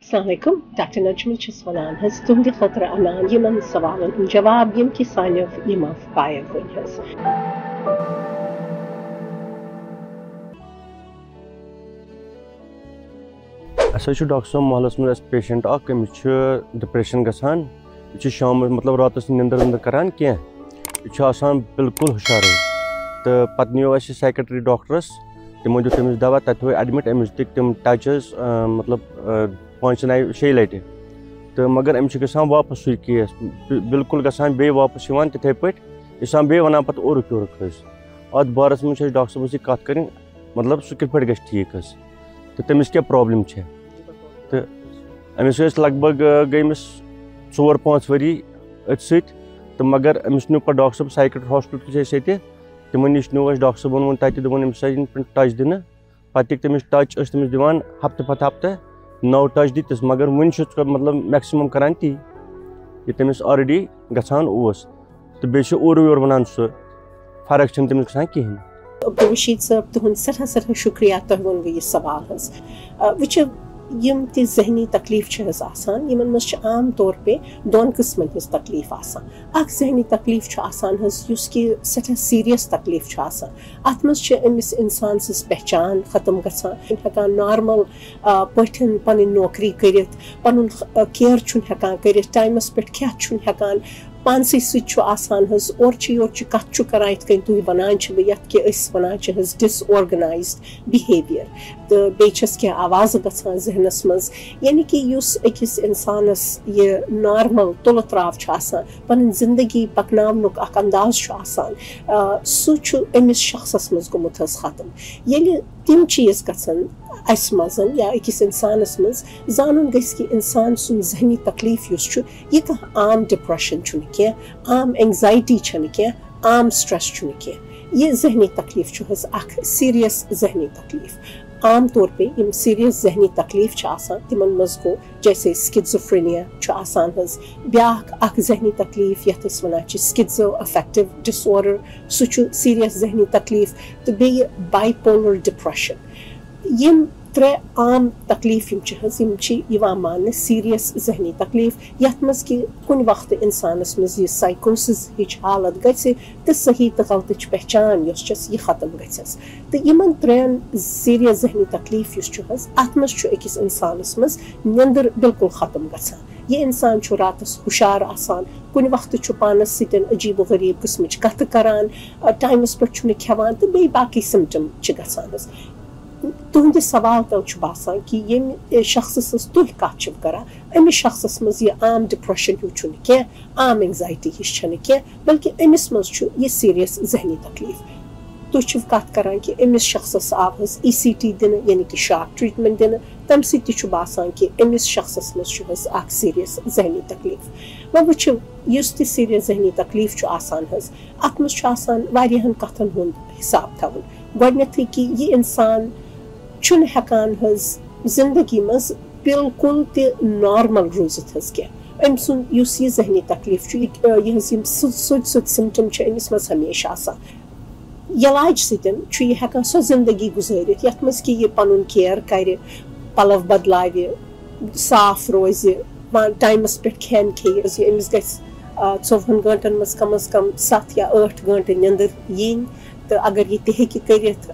السلام علیکم ڈاکٹر نجمہ چھس ونان حظ تہندِ خٲطرٕ انان یمن سوالن ہُنٛد جواب یم کہ سانیو یمو پایو ون حظ. اَسہِ حظ چھُ ڈاکٹر صٲب محلس منٛز اَسہِ پیشنٹ اکھ أمِس چھُ ڈِپریشن گژھان یہِ چھُ شامس مطلب راتس نِندٕر وِندٕر کران کینٛہہ یہِ چھُ آسان بالکل ہُشارٕے تہٕ پتہٕ نِیو اَسہِ سایکیٹری ڈاکٹرس تِمو دیُت أمِس دوا تتہِ تھوٚو ایڈمِٹ أمِس دِتۍ تِم ٹچ حظ مطلب 5-6 لٹہِ تہٕ مگر أمِس چھُ گژھان واپس سُے کیس بالکل گژھان بیٚیہِ واپس یِوان تِتھٕے پٲٹھۍ یہِ چھُ آسان بیٚیہِ ونان پتہٕ اورُک یورُک حظ. اتھ بارس منٛز چھِ اَسہِ ڈاکٹر صٲبس سۭتۍ کتھ کرٕنۍ مطلب سُہ کِتھ پٲٹھۍ گژھِ ٹھیٖک حظ تہٕ تٔمِس کیٛاہ پرابلم چھےٚ تہٕ أمِس ٲسۍ لگ بگ گٔے أمِس 4-5 ؤری أتھۍ سۭتۍ تہٕ مگر أمِس نیوٗ پتہٕ ڈاکٹر صٲب سایکیٹری ہاسپِٹل چھِ اَسہِ ییٚتہِ تِمن نِش نیوٗ اَسہِ ڈاکٹر صٲبن ووٚن تتہِ دوٚپُن أمِس ہسا یِن ٹچ دِنہٕ پتہٕ دِتِکھ تٔمِس ٹچ ٲسۍ تٔمِس دِوان ہفتہٕ پتہٕ ہفتہٕ 9 ٹچ دِتِس مگر وُنہِ چھُ مطلب میکسِمم کران تی یہِ تٔمِس آلریڈی گژھان اوس تہٕ بیٚیہِ چھُ اورٕ یورٕ ونان سُہ فرق چھنہٕ تٔمِس گژھان کِہینۍ. عبدالرشید صٲب تہنٛد سٮ۪ٹھاہ شُکریہ تۄہہِ ووٚنوٕ یہِ سوال حظ. وٕچھِو یم تہِ ذہنی تکلیف چھِ حظ آسان یمن منٛز چھِ عام طور پے 2 قٕسمن ہٕنٛز تکلیف آسان. اکھ ذہنی تکلیف چھُ آسان حظ یُس کہِ سٮ۪ٹھاہ سیٖریس تکلیف چھُ آسان اتھ منٛز چھِ أمِس انسان سٕنٛز پہچان ختم گژھان ہٮ۪کان نارمل پٲٹھۍ پنٕنۍ نوکری کٔرِتھ پنُن کیر چھُنہٕ ہٮ۪کان کٔرِتھ ٹایمس پٮ۪ٹھ کھٮ۪تھ چھُنہٕ ہٮ۪کان پانسٕے سۭتۍ چھُ آسان حظ اورچہِ یورچہِ کتھ چھُ کران یِتھ کٔنۍ تُہۍ ونان چھِ بہٕ یتھ کہِ أسۍ ونان چھِ حظ ڈِس آرگنایزڈ بِہیویر تہٕ بیٚیہِ چھس کینٛہہ آوازٕ گژھان ذہنس منٛز یعنی کہِ یُس أکِس انسانس یہِ نارمل تُلہٕ تراو چھُ آسان پنٕنۍ زندگی پکناونُک اکھ انداز چھُ آسان سُہ چھُ أمِس شخصس منٛز گوٚمُت حظ ختم. ییٚلہِ تِم چیٖز گژھن اسہِ منٛز یا أکِس انسانس منٛز زانُن گژھِ کہِ انسان سُنٛد ذہنی تکلیف یُس چھُ یہِ کانٛہہ عام ڈپریشن چھُنہٕ کینٛہہ عام اینگزایٹی چھنہٕ کینٛہہ عام سٹریس چھُنہٕ کینٛہہ یہِ ذہنی تکلیف چھُ حظ اکھ سیٖریس ذہنی تکلیف. عام طور پے یم سیٖریس ذہنی تکلیف چھِ آسان تِمن منٛز گوٚو جیسے سکِزوفرینیا چھُ آسان حظ بیاکھ اکھ ذہنی تکلیف یتھ أسۍ ونان چھِ سکِزو افیکٹِو ڈِس آرڈر سُہ چھُ سیٖریس ذہنی تکلیف تہٕ بیٚیہِ باے پولر ڈپریشن. یم 3 عام تکلیف یم چھِ حظ یم چھِ یِوان ماننہٕ سیٖریس ذہنی تکلیف یتھ منٛز کہِ کُنہِ وقتہٕ انسانس منٛز یہِ سایکوسِس ہِچ حالت گژھِ تہٕ صحیح تہٕ غلطٕچ پہچان یۄس چھس یہِ ختم گژھٮ۪س تہٕ یِمن 3 سیٖریس ذہنی تکلیف یُس چھُ حظ اتھ منٛز چھُ أکِس انسانس منٛز نِندٕر بالکل ختم گژھان. یہِ انسان چھُ راتس ہُشار آسان کُنہِ وقتہٕ چھُ پانس سۭتۍ عجیٖب و غریٖب قٕسمٕچ کتھٕ کران ٹایمس پٮ۪ٹھ چھُنہٕ کھٮ۪وان تہٕ بیٚیہِ باقٕے سِمٹم چھِ گژھان حظ. تُہنٛدِ سوال تل چھُ باسان کہِ ییٚمہِ شخصہٕ سٕنٛز تُہۍ کتھ چھِو کران أمِس شخصس منٛز یہِ عام ڈپریشن ہیوٗ چھُنہٕ کینٛہہ عام اینگزایٹی ہِش چھنہٕ کینٛہہ بلکہِ أمِس منٛز چھُ یہِ سیٖریس ذہنی تکلیف. تُہۍ چھِو کتھ کران کہِ أمِس شخصس آو حظ ECT دِنہٕ یعنی کہِ شاک ٹریٖٹمنٹ دِنہٕ تمہِ سۭتۍ تہِ چھُ باسان کہِ أمِس شخصس منٛز چھُ حظ اکھ سیٖریس ذہنی تکلیف. وۄنۍ وٕچھِو یُس تہِ سیٖریس ذہنی تکلیف چھُ آسان حظ اتھ منٛز چھُ آسان واریاہن کتھن ہُنٛد حساب تھاوُن. گۄڈٕنیتھٕے کہِ یہِ انسان چھُنہٕ ہٮ۪کان حظ زندگی منٛز بالکل تہِ نارمل روٗزِتھ حظ کینٛہہ. أمۍ سُنٛد یُس یہِ ذہنی تکلیف چھُ یہِ حظ یِم سیوٚد سِمٹم چھِ أمِس منٛز ہمیشہِ آسان. علاج سۭتۍ چھُ یہِ ہٮ۪کان سۄ زندگی گُزٲرِتھ یتھ منٛز کہِ یہِ پنُن کیر کرِ پلو بدلاوِ صاف روزِ ٹایمس پٮ۪ٹھ کھٮ۪ن کھیٚیہِ حظ یہِ أمِس گژھِ 24 گٲنٛٹن منٛز کم از کم 7 یا 8 گٲنٛٹہٕ نِندٕر یِنۍ تہٕ اگر یہِ تہِ ہیٚکہِ کٔرِتھ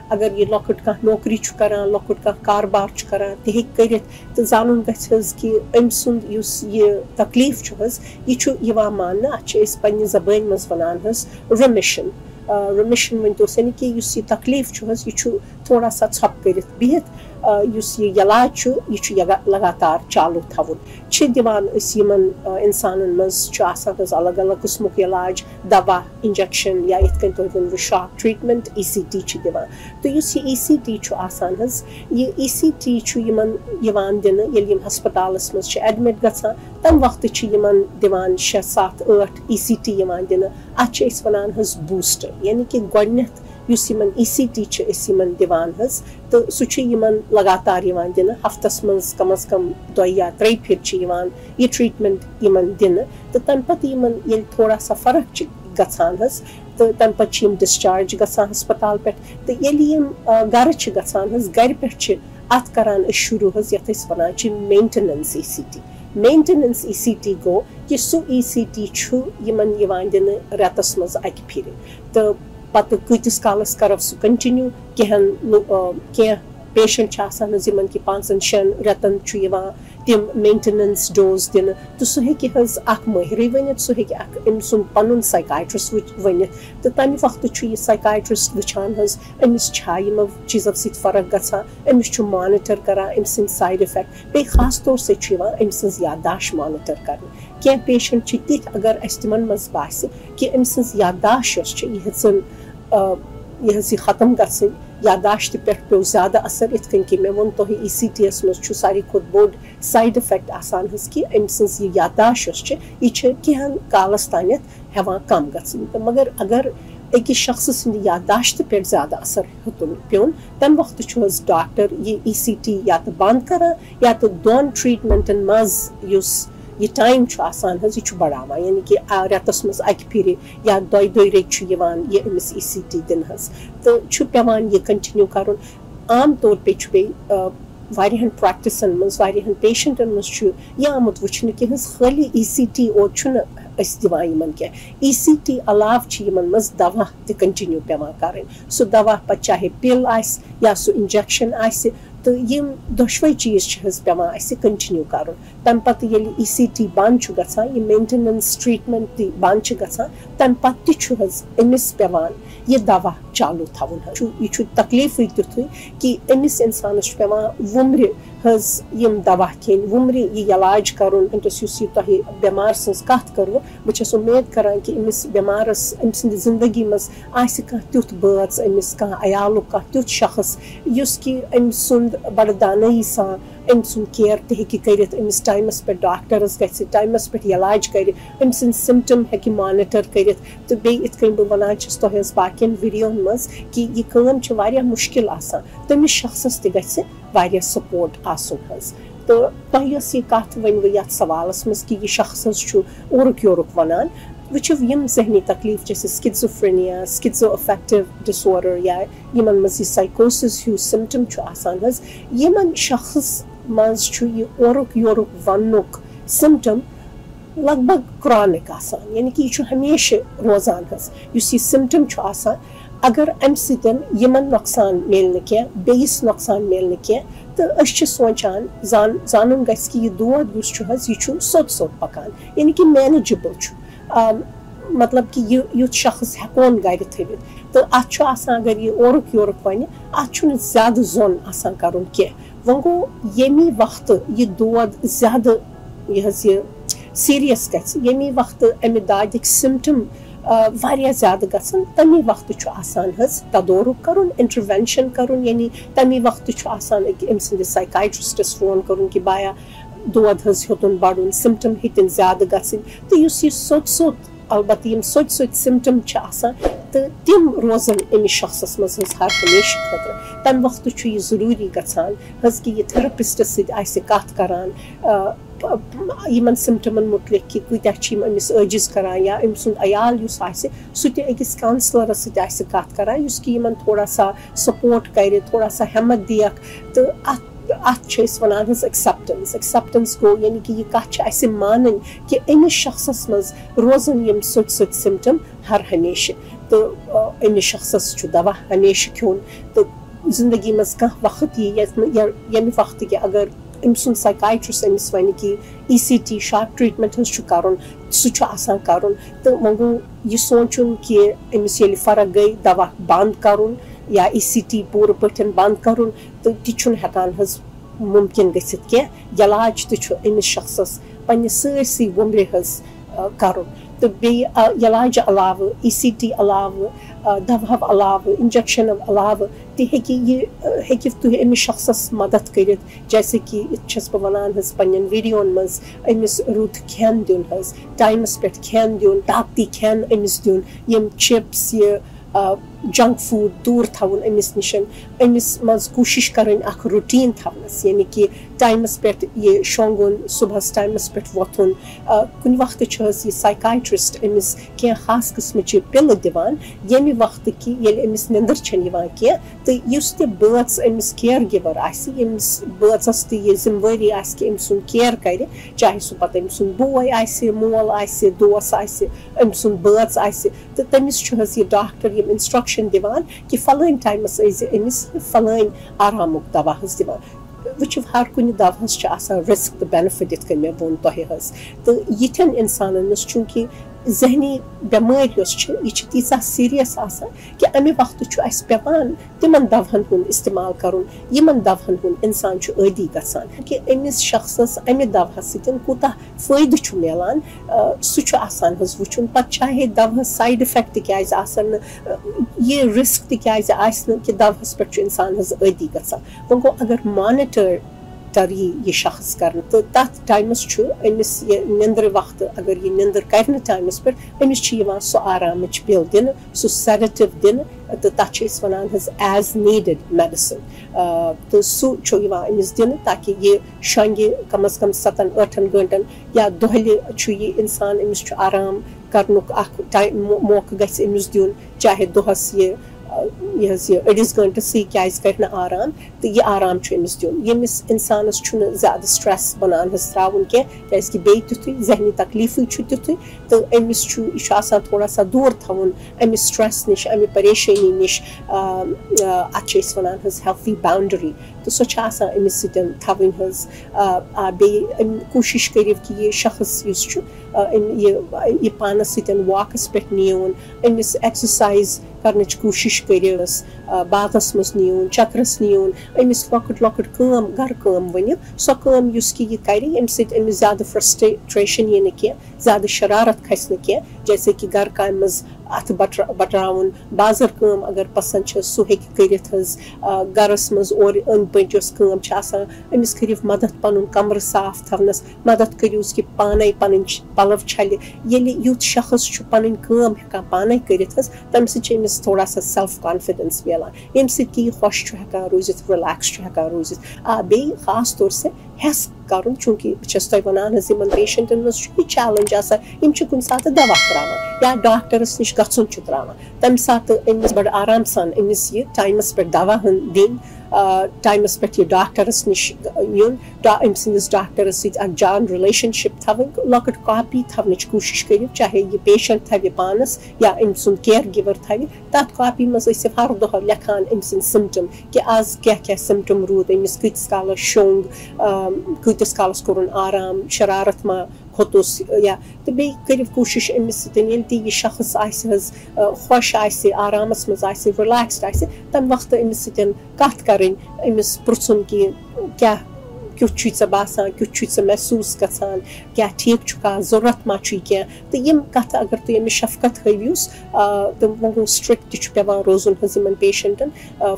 اگر یہِ لۄکٕٹ کانٛہہ نوکری چھُ کران لۄکُٹ کانٛہہ کاربار چھُ کران تہِ ہیٚکہِ کٔرِتھ تہٕ زانُن گژھِ حظ کہِ أمۍ سُنٛد یُس یہِ تکلیف چھُ حظ یہِ چھُ یِوان ماننہٕ اتھ چھِ أسۍ پننہِ زبٲنۍ منٛز ونان حظ رِمِشن. رِمِشن ؤنۍتوس یعنی کہِ یُس یہِ تکلیف چھُ حظ یہِ چھُ تھوڑا سا ژھۄپہٕ کٔرِتھ بِہِتھ یُس یہِ علاج چھُ یہِ چھُ لگاتار چالوٗ تھاوُن. چھِ دِوان أسۍ یِمن انسانن منٛز چھُ آسان حظ الگ الگ قٕسمُک علاج دوا انجیکشن یا یِتھ کٔنۍ تۄہہِ ووٚنوٕ شاک ٹریٖٹمنٹ ECT چھِ دِوان تہٕ یُس یہِ ECT چھُ آسان حظ یہِ ECT چھُ یِمن یِوان دِنہٕ ییٚلہِ یِم ہسپتالس منٛز چھِ ایڈمِٹ گژھان تمہِ وقتہٕ چھِ یِمن دِوان 6, 7, 8 ECT یِوان دِنہٕ. اتھ چھِ أسۍ ونان حظ بوٗسٹر یعنی کہِ گۄڈٕنیتھ یُس یِمن ECT چھِ أسۍ یِمن دِوان حظ تہٕ سُہ چھُ یِمن لگاتار یِوان دِنہٕ ہفتس منٛز کم از کم 2 یا 3 پھِرِ چھِ یِوان یہِ ٹریٖٹمنٹ یِمن دِنہٕ تہٕ تمہِ پتہٕ یِمن ییٚلہِ تھوڑا سا فرق چھِ گژھان حظ تہٕ تمہِ پتہٕ چھِ یِم ڈِسچارج گژھان ہسپتال پٮ۪ٹھ تہٕ ییٚلہِ یِم گرٕ چھِ گژھان حظ گرِ پٮ۪ٹھ چھِ ات کران شروع حظ یتھ أسۍ ونان چھِ مینٹننس ECT. مینٹننس ECT گو کہ سُہ ECT چھُ یمن یوان دِنہٕ رٮ۪تس منٛز اکہِ پھِرِ تہٕ پتہٕ کۭتِس کالس کرو سُہ کنٹِنیو. کینٛہہ پیشنٹ چھِ آسان حظ یمن کہ 5-6 رٮ۪تن چھُ یوان تِم مینٹننس ڈوز دِنہٕ تہٕ سُہ ہیٚکہِ حظ اکھ مٲہرٕے ؤنِتھ, سُہ ہیٚکہِ اکھ أمۍ سُنٛد پنُن سایکاٹرسٹ ؤنِتھ تہٕ تمہِ وقتہٕ چھُ یہِ سایکاٹرسٹ وٕچھان حظ أمِس چھا یِمو چیٖزو سۭتۍ فرق گژھان, أمِس چھُ مانِٹر کران أمۍ سٕنٛدۍ سایڈ اِفیکٹ. بیٚیہِ خاص طور سۭتۍ چھُ یِوان أمۍ سٕنٛز یادداشت مانِٹر کرنہٕ. کینٛہہ پیشنٹ چھِ تِتھۍ اگر اَسہِ تِمن منٛز باسہِ کہِ أمۍ سٕنٛز یادداشت یۄس چھِ یہِ ہیٚژٕن ختم گژھٕنۍ, یادداشتہِ پٮ۪ٹھ پیوٚو زیادٕ اثر یِتھ کٔنۍ کہِ مےٚ ووٚن تۄہہِ ECT یس منٛز چھُ ساروی کھۄتہٕ بوٚڑ سایڈ اِفیکٹ آسان حظ کہِ أمۍ سٕنٛز یہِ یادداشت یۄس چھِ یہِ چھِ کینٛہن کالس تانٮ۪تھ ہٮ۪وان کم گژھٕنۍ. تہٕ مگر اگر أکِس شخصہٕ سٕنٛدِ یادداشتہِ پٮ۪ٹھ زیادٕ اثر ہیوٚتُن پیوٚن تمہِ وقتہٕ چھُ حظ ڈاکٹر یہِ ECT یا تہٕ بنٛد کران یا تہٕ 2 ٹریٖٹمنٹن منٛز یُس یہ ٹائم چھُ آسان حظ یہِ چھُ بڑاوان, یعنی کہ رٮ۪تس منٛز اکہِ پھِرِ یا 2 رٮ۪تۍ چھُ یِوان یہِ أمِس ECT دِنہٕ حظ تہٕ چھُ پیوان یہِ کنٹِنیو کرُن. عام طور پے چھُ بیٚیہِ واریاہن پریکٹسن منٛز واریاہن پیشنٹن منٛز چھُ یہِ آمُت وٕچھنہٕ کہِ حظ خٲلی ECT اوت چھُنہٕ أسۍ دِوان یِمن کینٛہہ, ECT علاوٕ چھِ یِمن منٛز دوا تہِ کنٹِنیو پیوان کرٕنۍ. سُہ دوا پتہٕ چاہے پِل آسہِ یا سُہ انجیکشن آسہِ تہٕ یِم دۄشوے چیٖز چھِ حظ پیوان اَسہِ کنٹِنیو کرُن. تمہِ پتہٕ ییٚلہِ ECT بنٛد چھُ گژھان, یہِ مینٹننس ٹریٖٹمنٹ تہِ بنٛد چھِ گژھان, تمہِ پتہٕ تہِ چھُ حظ أمِس پیوان یہِ دوا چالوٗ تھاوُن حظ. یہِ چھُ تکلیٖفٕے تیُتھُے کہِ أمِس اِنسانس چھُ پیوان وُمرِ حظ یِم دوا کھیٚنۍ, وُمرِ یہِ علاج کرُن. وٕنکیٚس یُس یہِ تۄہہِ بٮ۪مار سٕنٛز کتھ کٔروٕ, بہٕ چھس اُمید کران کہِ أمِس بٮ۪مارس أمۍ سٕنٛدِ زندگی منٛز آسہِ کانٛہہ تیُتھ بٲژ, أمِس کانٛہہ عیالُک کانٛہہ تیُتھ شخص یُس کہِ أمۍ سُنٛد بڑٕ دانٲیی سان أمۍ سُنٛد کِیر تہِ ہیٚکہِ کٔرِتھ, أمِس ٹایمس پٮ۪ٹھ ڈاکٹرس گژھِ ٹایمس پٮ۪ٹھ علاج کرِ, أمۍ سٕنٛدۍ سِمٹم ہیٚکہِ مانِٹر کٔرِتھ. تہٕ بیٚیہِ یِتھ کٔنۍ بہٕ ونان چھس تۄہہِ حظ باقین ویڈیوہن منٛز کہِ یہِ کٲم چھِ واریاہ مُشکِل آسان, تٔمِس شخصس تہِ گژھِ واریاہ سپورٹ آسُن حظ. تہٕ تۄہہِ ٲس یہِ کتھ ؤنوٕ یتھ سوالس منٛز کہِ یہِ شخص حظ چھُ اورُک یورُک ونان. وٕچھِو یِم ذہنی تکلیٖف جیسے سکِزوفرینیا, سکِزو افیکٹو ڈِس آرڈر یا یِمن منٛز یہِ سایکوسس ہیوٗ سِمٹم چھُ آسان حظ, یِمن شخصس منٛز چھُ یہِ اورُک یورُک وننُک سِمٹم لگ بگ کرونِک آسان, یعنی کہ یہِ چھُ ہمیشہِ روزان حظ. یُس یہِ سِمٹم چھُ آسان اگر امہِ سۭتۍ یِمن نۄقصان میلہِ نہٕ کینٛہہ بیٚیِس نۄقصان میلہِ نہٕ کینٛہہ تہٕ أسۍ چھِ سونٛچان زانُن گژھِ کہِ یہِ دود یُس چھُ حظ یہِ چھُ سوٚت پکان, یعنی کہ مینیجِبل چھُ, مطلب کہ یہِ یُتھ شخص ہٮ۪کون گرِ تھٲوِتھ. تہٕ اتھ چھُ آسان اگر یہِ اورُک یورُک وَنہِ اتھ چھُنہٕ زیادٕ زوٚن آسان کرُن کینٛہہ. وۄنۍ گوٚو ییٚمہِ وقتہٕ یہِ دود زیادٕ یہِ حظ یہِ سیٖریس گژھِ, ییٚمہِ وقتہٕ امہِ دادِکۍ سِمٹم واریاہ زیادٕ گژھن, تمی وقتہٕ چھُ آسان حظ تدورُک کرُن, انٹروینشن کرُن, یعنی تمی وقتہٕ چھُ آسان أمۍ سٕنٛدِس سایکاٹرسٹس فون کرُن کہِ بایا دود حظ ہیوٚتُن بڑُن, سِمٹم ہیٚتِن زیادٕ گژھٕنۍ. تہٕ یُس یہِ سوٚت البتہ یِم سوٚتۍ سِمٹم چھِ آسان تہٕ تِم روزن أمِس شخصس منٛز حظ ہر ہمیشہٕ خٲطرٕ. تمہِ وقتہٕ چھُ یہِ ضروٗری گژھان حظ کہِ یہِ تھراپسٹس سۭتۍ آسہِ کتھ کران یِمن سِمٹمن مُتعلق کہِ کۭتیاہ چھِ یِم أمِس عٲجِز کران, یا أمۍ سُنٛد عیال یُس آسہِ سُہ تہِ أکِس کاونسلرس سۭتۍ آسہِ کتھ کران یُس کہِ یِمن تھوڑا سا سپورٹ کرِ, تھوڑا سا ہٮ۪مت دِیکھ. تہٕ اتھ چھِ أسۍ ونان حظ ایکسیپٹنس گوٚو, یعنی کہ یہِ کتھ چھِ اسہِ مانٕنۍ کہِ أمِس شخصس منٛز روزن یِم سوٚتۍ سِمٹم ہر ہمیشہٕ, تہٕ أمِس شخصس چھُ دوا ہمیشہٕ کھیوٚن. تہٕ زندگی منٛز کانٛہہ وقت یی ییٚمہِ وقتہٕ کہِ اگر أمۍ سُنٛد سایکاٹرسٹ أمِس وَنہِ کہِ ECT شارٹ ٹریٖٹمنٹ حظ چھُ کرُن, سُہ چھُ آسان کرُن. تہٕ وۄنۍ گوٚو یہِ سونٛچُن کہِ أمِس ییٚلہِ فرق گٔے دوا بنٛد کرُن یا ECT پوٗرٕ پٲٹھۍ بنٛد کرُن, تہٕ تہِ چھُنہٕ ہٮ۪کان حظ مُمکِن گٔژھِتھ کینٛہہ. علاج تہِ چھُ أمِس شخصس پننہِ سٲرسٕے وُمرِ حظ کرُن. تہٕ بیٚیہِ علاجہِ علاوٕ, ECT علاوٕ, دوا علاوٕ, انجیکشنو علاوٕ تہِ ہیٚکہِ تُہۍ أمِس شخصس مدد کٔرِتھ. جیسے کہِ یِتھ چھس بہٕ ونان حظ پننٮ۪ن ویڈیوون منٛز أمِس رُت کھٮ۪ن دیُن حظ, ٹایمس پٮ۪ٹھ کھٮ۪ن دیُن, طاقتی کھٮ۪ن أمِس دیُن, یِم چِپس, یہِ جنک فوڈ دور تھاون امس نشن امس مز کوشش کرن اخ روٹین تھونس یعنی کہ ٹائمس پہ یہ شونگن صبحس ٹائمس پہ ووتھن کن وقت یہ سائکائٹرسٹ امس کی خاص قسم پل دان یمہ وقت کہ یل امس نندر چھن یوان کی تو اس تہ بٲژ امس کیئر گیور آسہ یمس بٲژس تہ یہ ذمہ وٲری آسہ کہ ام سن کیئر کرِ چاہے سہ پتہ ام سن بوے آسہ مول آسہ دوس آسہ ام سن بٲژ آسہ تو تمس چھ یہ ڈاکٹر یم انسٹرکشن دِوان کہ فلٲنۍ ٹایمس ٲسۍ أمِس فلٲنۍ آرامُک دوا حظ دِوان وٕچھِو ہر کُنہِ دوہس چھِ آسان رِسک تہٕ بینِفِٹ یِتھ کٔنۍ مےٚ ووٚن تۄہہِ حظ تہٕ یِتھٮ۪ن اِنسانن منٛز چوٗنٛکہِ ذہنی بٮ۪مٲرۍ یۄس چھِ یہِ چھِ تیٖژاہ سیٖریس آسان کہِ اَمہِ وقتہٕ چھُ اَسہِ پٮ۪وان تِمن دوہن ہُنٛد استعمال کرُن یِمن دوہن ہُنٛد اِنسان چھُ عٲدی گژھان کہِ أمِس شخصس اَمہِ دوہس سۭتۍ کوٗتاہ فٲیدٕ چھُ مِلان سُہ چھُ آسان حظ وٕچھُن پتہٕ چاہے دوہس سایڈ اِفیکٹ تہِ کیازِ آسن نہٕ یہِ رِسک تہِ کیازِ آسہِ نہٕ کہِ دوہس پٮ۪ٹھ چھُ اِنسان حظ عٲدی گژھان وۄنۍ گوٚو اگر مانِٹر یہ شخص کرنے تو تر ٹائمس امس یہ نندر وقت اگر یہ نندر کر ٹائمس پہ امس سو آرام پل دن سہ سیڈیٹو دن تو تک ونان ایز نیڈڈ میڈیسن تو سہ امس دن تاکہ یہ شنگہ کم از کم 7-8 گھنٹن یا دہلہ یہ انسان امس آرام کرنک موقع گھس امس دن چاہے دہس یہ أڑس گھنٹس کیازِ کر آرام تو یہ آرام امس دن یمس انسانس زیادہ سٹریس بنان تراؤن کی بیٚیہِ تیُتھُے ذہنی تکلیفٕے چھُ تیُتھُے تو امس یہ تھوڑا سا دور تھاوُن امہِ سٹریس نش امہِ پریشٲنی نش اتھ ونان ہیلتھی باؤنڈری تو سۄ چھِ آسان امس سۭتۍ تھاوٕنۍ حظ بیٚیہِ کوٗشش کٔرِو کہِ یہِ شخص یُس چھُ یہ پانس سۭتۍ واکس پٮ۪ٹھ نیوٗن امس ایکسرسایز کرنٕچ کوٗشش کٔرِوس باغس منٛز نیوٗن چکرس نیوٗن امس لۄکٕٹ لۄکٕٹ کٲم گرٕ کٲم ؤنِو سۄ کٲم یُس کہِ یہِ کرِ امہِ سۭتۍ امس زیادٕ فرسٹریشن یی نہٕ کینٛہہ زیادٕ شرارت کھسہِ نہٕ کینٛہہ جیسے کہ گرٕ کامہِ منٛز اتھ بٹراوُن بازر کٲم اگر پسند چھِ سُہ ہیٚکہِ کٔرِتھ حظ گرس منٛز اورٕ أنٛدۍ پٔکۍ یۄس کٲم چھِ آسان أمِس کٔرِو مدد پنُن کمرٕ صاف تھاونس مدد کٔرِوس کہِ پانے پنٕنۍ پلو چھلہِ ییٚلہِ یُتھ شخص چھُ پنٕنۍ کٲم ہٮ۪کان پانے کٔرِتھ حظ تمہِ سۭتۍ چھِ أمِس تھوڑا سا سیلف کانفِڈنس مِلان ییٚمہِ سۭتۍ کہِ یہِ خۄش چھُ ہٮ۪کان روٗزِتھ رِلیکس چھُ ہٮ۪کان روٗزِتھ بیٚیہِ خاص طور سے ہٮ۪س کرُن چوٗنٛکہِ بہٕ چھَس تۄہہِ وَنان حظ یِمن پیشنٹن منٛز چھُ یہِ چیلنج آسان یِم چھِ کُنہِ ساتہٕ دوا تراوان یا ڈاکٹرس نِش گژھُن چھُ تراوان تمہِ ساتہٕ أمِس بڑٕ آرام سان أمِس یہِ ٹایمس پٮ۪ٹھ دوا دِنۍ ٹایمس پٮ۪ٹھ یہِ ڈاکٹرس نِش یُن أمۍ سٕنٛدِس ڈاکٹرس سۭتۍ اکھ جان رِلیشنشِپ تھاوٕنۍ لۄکٕٹ کاپی تھاونٕچ کوٗشش کٔرِو چاہے یہِ پیشنٹ تھاوِ پانس یا أمۍ سُنٛد کِیر گِور تھاوِ تتھ کاپی منٛز ٲسِو ہر دۄہ لیکھان أمۍ سٕنٛدۍ سِمٹم کہِ آز کیاہ کیاہ سِمٹم روٗد أمِس کۭتِس کالس شوٚنٛگ کۭتِس کالس کوٚرُن آرام شرارت ما کھوٚتُس یا تہٕ بیٚیہِ کٔرِو کوٗشش أمِس سۭتۍ ییٚلہِ تہِ یہِ شخص آسہِ حظ خۄش آسہِ آرامس منٛز آسہِ رِلیکسڈ آسہِ تمہِ وقتہٕ أمِس سۭتۍ کتھ کرٕنۍ أمِس پرژھُن کہِ کیاہ کیُتھ چھُے ژےٚ باسان کیُتھ چھُے ژےٚ محسوٗس گژھان کیاہ ٹھیٖک چھُکھا ضوٚرتھ ما چھُے کینٛہہ تہٕ یِم کتھٕ اگر تُہۍ أمِس شفقت ہٲوِوس تہٕ وۄنۍ گوٚو سٹرکٹ تہِ چھُ پیٚوان روزُن حظ یِمن پیشنٹن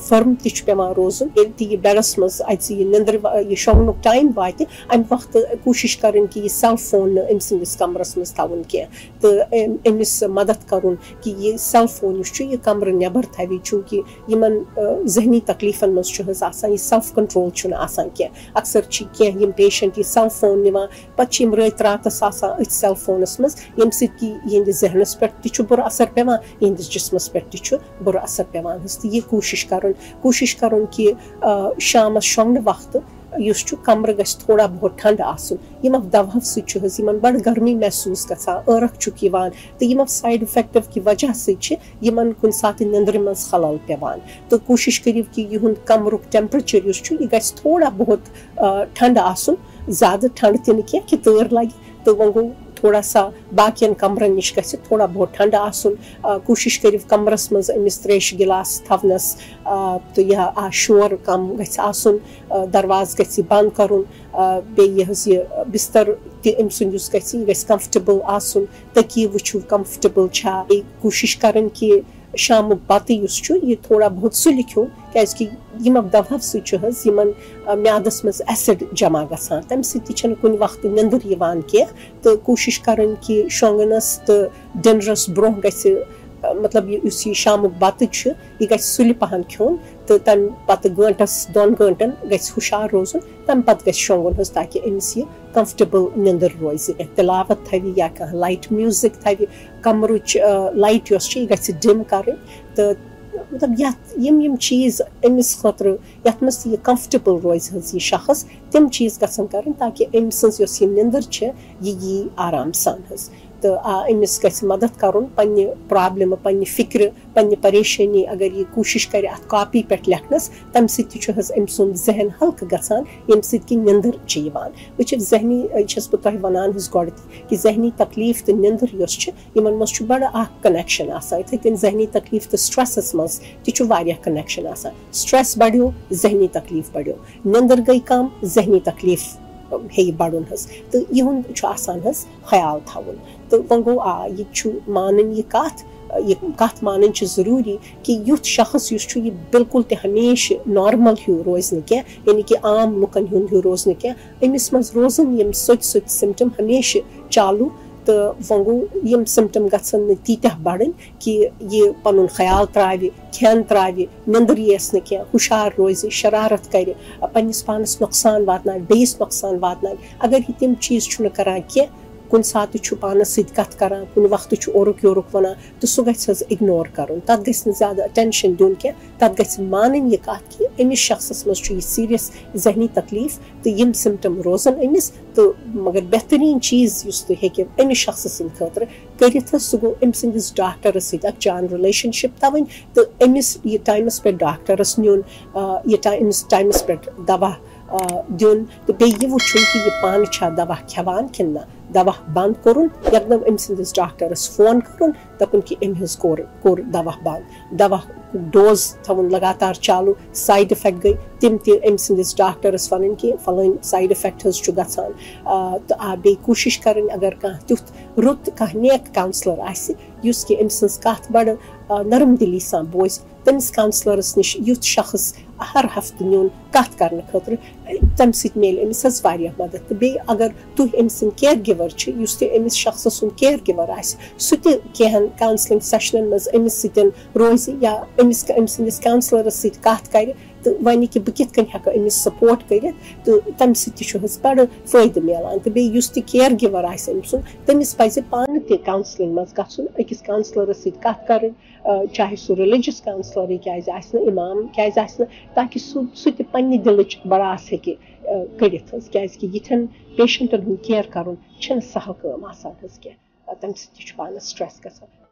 فرم تہِ چھُ پیٚوان روزُن ییٚلہِ تہِ یہِ بیڈس منٛز اَژِ یہِ نندر یہِ شۄنٛگنُک ٹایم واتہِ امہِ وقتہٕ کوٗشش کرٕنۍ کہِ یہِ سیل فون نہٕ أمۍ سٕنٛدِس کمرس منٛز تھاوُن کینٛہہ تہٕ أمِس مدد کرُن کہِ یہِ سیل فون یُس چھُ یہِ کمرٕ نٮ۪بر تھاوِ چوٗنٛکہِ یِمن ذہنی تکلیفن منٛز چھُ حظ آسان یہِ سیلف کنٹرول چھُنہٕ آسان کینٛہہ اکثر چھِ کینٛہہ یِم پیشنٹ یہِ سیل فون نِوان پتہٕ چھِ یِم رٲتۍ راتس آسان أتھۍ سیل فونس منٛز ییٚمہِ سۭتۍ کہِ یِہنٛدِس ذہنس پٮ۪ٹھ تہِ چھُ بُرٕ اثر پیٚوان یِہنٛدِس جسمس پٮ۪ٹھ تہِ چھُ بُرٕ اثر پیٚوان حظ تہٕ یہِ کوٗشش کرُن کہِ شامس شۄنٛگنہٕ وقتہٕ یُس چھُ کمرٕ گژھِ تھوڑا بہت ٹھنڈٕ آسُن یِمو دوہو سۭتۍ چھُ حظ یِمن بڑٕ گرمی محسوٗس گژھان ٲرکھ چھُکھ یِوان تہٕ یِمو سایڈ اِفیکٹو کہِ وجہ سۭتۍ چھِ یِمن کُنہِ ساتہٕ نندرِ منٛز خلل پیٚوان تہٕ کوٗشش کٔرِو کہِ یِہُنٛد کمرُک ٹیمپریچر یُس چھُ یہِ گژھِ تھوڑا بہت ٹھنڈٕ آسُن زیادٕ ٹھنڈٕ تہِ نہٕ کینٛہہ کہِ تۭر لگہِ تہٕ وۄنۍ گوٚو تھوڑا سا باقین کمرن نش گژھِ تھوڑا بہت ٹھنڈٕ آسُن کوٗشش کٔرِو کمرس منٛز أمِس تریشہِ گِلاس تھاونس تہٕ یا شور کم گژھِ آسُن درواز گژھِ یہِ بنٛد کرُن بیٚیہِ یہِ حظ یہِ بستر تہِ أمۍ سُنٛد یُس گژھِ یہِ گژھِ کمفٲٹیبٕل آسُن تٔکیہِ وٕچھِو کمفٲٹیبٕل چھا بیٚیہِ کوٗشش کرٕنۍ کہِ شامُک بتہٕ یُس چھُ یہِ تھوڑا بہت سُلہِ کھیوٚن کیازِ کہِ یِمو دوہو سۭتۍ چھُ حظ یِمن میادس منٛز ایسڈ جمع گژھان تمہِ سۭتۍ تہِ چھنہٕ کُنہِ وقتہٕ نندٕر یِوان کینٛہہ تہٕ کوٗشش کرٕنۍ کہِ شۄنٛگنس تہٕ ڈِنرس برونٛہہ گژھِ مطلب یُس یہِ شامُک بَتہٕ چھُ یہِ گژھِ سُلہِ پَہَن کھیوٚن تہٕ تَمہِ پَتہٕ گٲنٛٹَس 2 گٲنٛٹَن گژھِ ہُشار روزُن تَمہِ پَتہٕ گژھِ شۄنٛگُن حظ تاکہِ أمِس یہِ کَمفٲٹیبٕل نیٚنٛدٕر روزِ تِلاوت تھاوِ یا کانٛہہ لایٹ میوٗزِک تھاوِ کَمرٕچ لایٹ یۄس چھِ یہِ گژھِ ڈِم کَرٕنۍ تہٕ مطلب یَتھ یِم چیٖز أمِس خٲطرٕ یَتھ منٛز تہِ یہِ کَمفٲٹیبٕل روزِ حظ یہِ شخص تِم چیٖز گژھن کَرٕنۍ تاکہِ أمۍ سٕنٛز یۄس یہِ نیٚنٛدٕر چھِ یہِ یی آرام سان حظ تہٕ أمِس گژھِ مدد کَرُن پنٛنہِ پرٛابلِمہٕ پنٛنہِ فِکرِ پنٛنہِ پریشٲنی اگر یہِ کوٗشِش کَرِ اَتھ کاپی پٮ۪ٹھ لیکھنَس تَمہِ سۭتۍ تہِ چھُ حظ أمۍ سُنٛد ذہن ہلکہٕ گژھان ییٚمہِ سۭتۍ کہِ نیٚنٛدٕر چھِ یِوان وٕچھِو ذہنی چھَس بہٕ تۄہہِ وَنان حظ گۄڈٕ تہِ کہِ ذہنی تکلیٖف تہٕ نیٚنٛدٕر یۄس چھِ یِمن منٛز چھُ بَڑٕ اکھ کَنٮ۪کشَن آسان یِتھَے کٔنۍ ذہنی تکلیٖف تہٕ سٹرٛٮ۪سَس منٛز تہِ چھُ واریاہ کَنٮ۪کشَن آسان سٹرٛٮ۪س بَڑیو ذہنی تکلیٖف بَڑیو نیٚنٛدٕر گٔے کَم ذہنی تکلیٖف ہیٚیہِ بَڑُن حظ تہٕ یِہُنٛد چھُ آسان حظ خیال تھاوُن تہٕ وۄنۍ گوٚو یہِ چھُ مانٕنۍ یہِ کَتھ مانٕنۍ چھِ ضروٗری کہِ یُتھ شخص یُس چھُ یہِ بِلکُل تہِ ہمیشہٕ نارمل ہیوٗ روزِ نہٕ کینٛہہ یعنی کہِ عام لُکن ہُنٛد ہیوٗ روزِ نہٕ کینٛہہ أمِس منٛز روزن یِم سۄتہِ سِمٹم ہمیشہٕ چالوٗ تہٕ وۄنۍ گوٚو یِم سِمٹم گژھن نہٕ تیٖتیاہ بَڑٕنۍ کہِ یہِ پَنُن خیال ترٛاوِ کھٮ۪ن ترٛاوِ نیٚنٛدٕر یِیَس نہٕ کینٛہہ ہُشار روزِ شرارت کَرِ پنٛنِس پانَس نۄقصان واتناوِ بیٚیِس نۄقصان واتناوِ اگر یہِ تِم چیٖز چھُنہٕ کَران کینٛہہ کُنہِ ساتہٕ چھُ پانَس سۭتۍ کَتھ کَران کُنہِ وقتہٕ چھُ اورُک یورُک وَنان تہٕ سُہ گژھِ حظ اِگنور کَرُن تَتھ گژھِ نہٕ زیادٕ اَٹٮ۪نشَن دیُن کینٛہہ تَتھ گژھِ مانٕنۍ یہِ کَتھ کہِ أمِس شخصَس منٛز چھُ یہِ سیٖریَس ذہنی تکلیٖف تہٕ یِم سِمٹَم روزن أمِس تہٕ مگر بہتریٖن چیٖز یُس تُہۍ ہیٚکِو أمِس شخصہٕ سٕنٛدِ خٲطرٕ کٔرِتھ حظ سُہ گوٚو أمۍ سٕنٛدِس ڈاکٹرَس سۭتۍ اکھ جان رِلیشَنشِپ تھاوٕنۍ تہٕ أمِس یہِ ٹایمَس پٮ۪ٹھ ڈاکٹرَس نیُن أمِس ٹایمَس پٮ۪ٹھ دوا دیُن تہٕ بیٚیہِ یہِ وٕچھُن کہِ یہِ پانہٕ چھا دوا کھٮ۪وان کِنہٕ نہ دوا بنٛد کوٚرُن یقدم أمۍ سٕنٛدِس ڈاکٹرَس فون کَرُن دَپُن کہِ أمۍ حظ کوٚر دوا بنٛد دوا ڈوز تھاوُن لگاتار چالوٗ سایڈ اِفٮ۪کٹ گٔے تِم تہِ أمۍ سٕنٛدِس ڈاکٹرَس وَنٕنۍ کہِ فلٲنۍ سایڈ اِفٮ۪کٹ حظ چھُ گژھان تہٕ بیٚیہِ کوٗشِش کَرٕنۍ اگر کانٛہہ تیُتھ رُت کانٛہہ نیک کاوسلر آسہِ یُس کہِ أمۍ سٕنٛز کَتھ بَڑٕ نرم دِلی سان بوزِ تٔمِس کاوسلرَس نِش یُتھ شخص ہر ہفتہٕ نیُن کَتھ کَرنہٕ خٲطرٕ تَمہِ سۭتۍ میلہِ أمِس حظ واریاہ مدد تہٕ بیٚیہِ اگر تُہۍ أمۍ سٕنٛدۍ کِیَر گِور چھِ یُس تہِ أمِس شخصَس سُنٛد کِیَر گِور آسہِ سُہ تہِ کینٛہَن کاوسلِنٛگ سیشنَن منٛز أمِس سۭتۍ روزِ یا أمۍ سٕنٛدِس کاوسلرَس سۭتۍ کَتھ کَرِ تہٕ وَنہِ کہِ بہٕ کِتھ کٔنۍ ہٮ۪کہٕ أمِس سپوٹ کٔرِتھ تہٕ تَمہِ سۭتۍ تہِ چھُ حظ بَڑٕ فٲیدٕ میلان تہٕ بیٚیہِ یُس تہِ کِیَر گِور آسہِ أمۍ سُنٛد تٔمِس پَزِ پانہٕ تہِ کاوسلِنٛگ منٛز گژھُن أکِس کاوسلرَس سۭتۍ کَتھ کَرٕنۍ چاہے سُہ ریٚلِجَس کاوسلرٕے کیازِ آسہِ نہٕ اِمام کیازِ آسہِ نہٕ تاکہِ سُہ تہِ پنٛنہِ دِلٕچ بَڑاس ہیٚکہِ کٔڑِتھ حظ کیازِ کہِ یِتھٮ۪ن پیشنٹَن ہُنٛد کِیَر کَرُن چھِنہٕ سہل کٲم آسان حظ کینٛہہ تَمہِ سۭتۍ تہِ چھُ پانَس سٹرٛٮ۪س گژھان